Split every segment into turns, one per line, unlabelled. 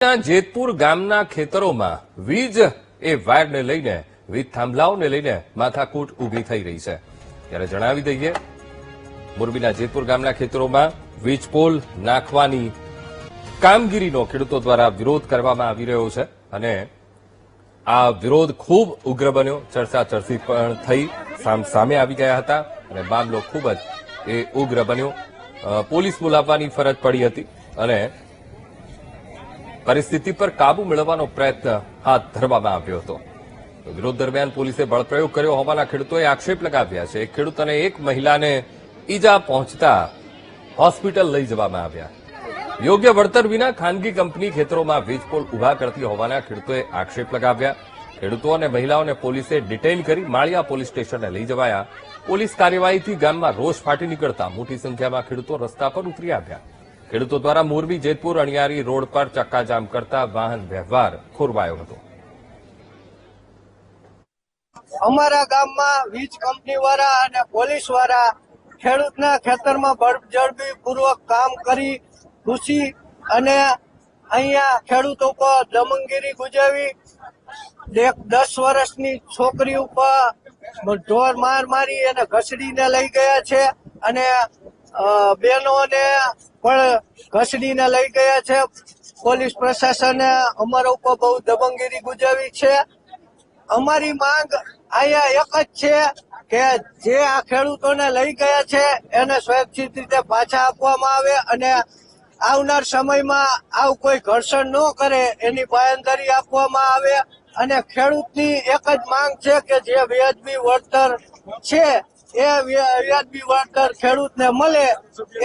જેતપુર ગામના ખેતરોમાં વીજ એ વાયરને લઈને વીજ થાંભલાઓને લઈને માથાકૂટ ઊભી થઈ રહી છે ત્યારે જણાવી દઈએ મોરબીના જેતપુર ગામના ખેતરોમાં વીજ પોલ નાખવાની કામગીરીનો ખેડૂતો દ્વારા વિરોધ કરવામાં આવી રહ્યો છે અને આ વિરોધ ખૂબ ઉગ્ર બન્યો, ચર્ચાચર્ચી પણ થઈ, સામે આવી ગયા હતા અને મામલો ખૂબ જ એ ઉગ્ર બન્યો। પોલીસ બોલાવવાની ફરજ પડી હતી અને પરિસ્થિતિ પર કાબુ મેળવવાનો પ્રયત્ન હાથ ધરવામાં આવ્યો હતો। વિરોધ દરમિયાન પોલીસે બળપ્રયોગ કર્યો હોવાના ખેડૂતોએ આક્ષેપ લગાવ્યા છે। એક ખેડૂત અને એક મહિલાને ઈજા પહોંચતા હોસ્પિટલ લઈ જવામાં આવ્યા। યોગ્ય વળતર વિના ખાનગી કંપની ખેતરોમાં વીજ પોલ ઉભા કરતી હોવાના ખેડૂતોએ આક્ષેપ લગાવ્યા। ખેડૂતો અને મહિલાઓને પોલીસે ડિટેઇન કરી માળિયા પોલીસ સ્ટેશને લઈ જવાયા। પોલીસ કાર્યવાહીથી ગામમાં રોષ ફાટી નીકળતા મોટી સંખ્યામાં ખેડૂતો રસ્તા પર ઉતરી આવ્યા। ખેડૂતો દ્વારા મોરબી જેતપુર અણિયારી રોડ પર ચક્કાજામ કરતા વાહન વ્યવહાર ખોરવાયો હતો।
અમારા ગામમાં વીજ કંપની વાળા અને પોલીસ વાળા ખેડૂતના ખેતરમાં બળજબરી પૂર્વક કામ કરી ઘૂસી અને અહીંયા ખેડૂતો પર દમનગીરી ગુજાવી 10 વર્ષની છોકરી ઉપર ઢોર મારી અને ઘસડીને લઈ ગયા છે અને બહેનોને પણ ઘસડીને લઈ ગયા છે। પોલીસ પ્રશાસને અમારા ઉપર બહુ દમનગીરી ગુજાવી છે। અમારી માંગ અહીંયા એક જ છે કે જે આ ખેડૂતોને લઈ ગયા છે એને સુરક્ષિત રીતે પાછા આપવામાં આવે અને આવનાર સમયમાં આવું કોઈ ઘર્ષણ ન કરે એની બાંયધરી આપવામાં આવે અને ખેડૂતની એક જ માંગ છે કે જે વ્યાજબી વળતર છે એ વ્યાજબી વળતર ખેડૂતને મળે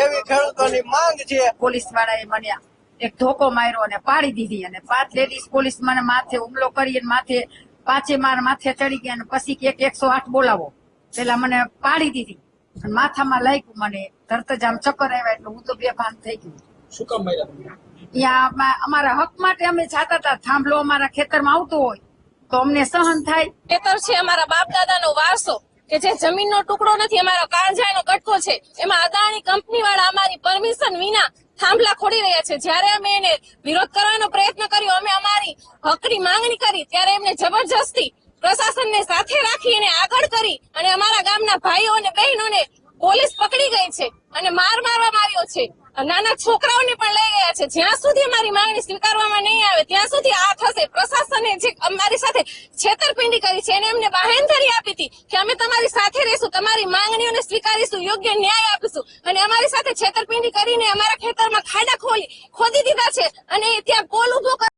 એવી ખેડૂતોની માંગ છે।
પોલીસ વાળાએ મને એક ધોકો માર્યો અને પાડી દીધી અને 5 લેડીઝ પોલીસ મને માથે હુમલો કરી માથે પાંચે માર માથે ચડી ગયા અને પછી કે 108 બોલાવો પેલા મને પાડી દીધી અને માથામાં લાગ્યું મને તરત જ આમ ચક્કર આવ્યા એટલે હું તો બેભાન થઈ ગયું।
શું કામ માર્યા?
અહીંયા અમારા હક માટે અમે જાતા હતા। થાંભલો અમારા ખેતરમાં આવતો હોય તો અમને સહન થાય।
ખેતર છે અમારા બાપ દાદાનો વારસો કે જે જમીનનો ટુકડો નથી, અમારો કાળજાનો કટકો છે, એમાં અદાણી કંપની વાળા અમારી પરમિશન વિના થાંભલા ખોડી રહ્યા છે। જયારે અમે એને વિરોધ કરવાનો પ્રયત્ન કર્યો, અમે અમારી હકની માંગણી કરી ત્યારે એમને જબરજસ્તી પ્રશાસનને સાથે રાખી એને આગળ કરી અને અમારા ગામના ભાઈઓ અને બહેનોને પોલીસ પકડી ગઈ છે અને મારવામાં આવ્યો છે। નાના છોકરાઓને પણ લઈ ગયા છે। જ્યાં સુધી અમારી માંગણી સ્વીકારવામાં નહીં આવે ત્યાં સુધી આ થશે। પ્રશાસને જે અમારી સાથે છેતરપિંડી કરી છે એને અમને બાહેંધરી આપી હતી કે અમે તમારી સાથે રહીશું, તમારી માંગણીઓને સ્વીકારીશું, યોગ્ય ન્યાય આપીશું અને અમારી સાથે છેતરપિંડી કરીને અમારા ખેતરમાં ખાડા ખોદી દીધા છે અને ત્યાં પોલ ઉભો